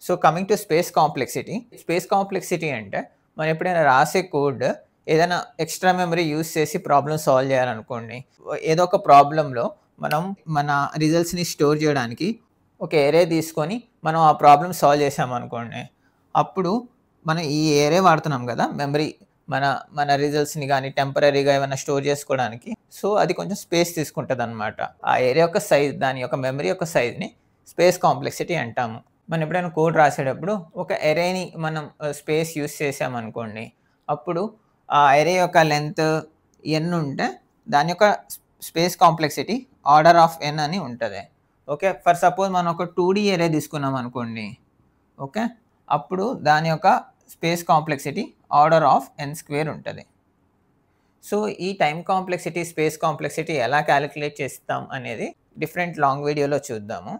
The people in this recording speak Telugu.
So coming to space complexity అంటే మనం ఎప్పుడైనా రాసే కోడ్ ఏదైనా ఎక్స్ట్రా మెమరీ యూజ్ చేసి ప్రాబ్లమ్ సాల్వ్ చేయాలనుకోండి. ఏదో ఒక ప్రాబ్లమ్‌లో మనం మన రిజల్ట్స్‌ని స్టోర్ చేయడానికి ఒక ఏరే తీసుకొని మనం ఆ ప్రాబ్లమ్ సాల్వ్ చేశామనుకోండి. అప్పుడు మనం ఈ ఏరే వాడుతున్నాం కదా! మెమరీ మన మన రిజల్ట్స్‌ని గాని టెంపరరీగా ఏమైనా స్టోర్ చేసుకోవడానికి. సో, అది కొంచెం స్పేస్ తీసుకుంటదనమాట. ఆ ఏరే యొక్క సైజ్ దాని యొక్క మెమరీ యొక్క సైజ్‌ని స్పేస్ కాంప్లెక్సిటీ అంటాము. మనం ఎప్పుడైనా కోడ్ రాసేటప్పుడు ఒక ఎరేని మనం స్పేస్ యూజ్ చేసామనుకోండి. అప్పుడు ఆ ఎరే యొక్క లెంత్ ఎన్ ఉంటే దాని యొక్క స్పేస్ కాంప్లెక్సిటీ ఆర్డర్ ఆఫ్ ఎన్ అని ఉంటది. ఓకే. ఫర్ సపోజ్ మనం ఒక 2D ఎరే తీసుకున్నామనుకోండి. ఓకే. అప్పుడు దాని యొక్క space complexity order of N square ఉంటది. సో, ఈ టైమ్ కాంప్లెక్సిటీ, స్పేస్ కాంప్లెక్సిటీ ఎలా కాలిక్యులేట్ చేస్తాం అనేది డిఫరెంట్ లాంగ్ వీడియోలో చూద్దాము.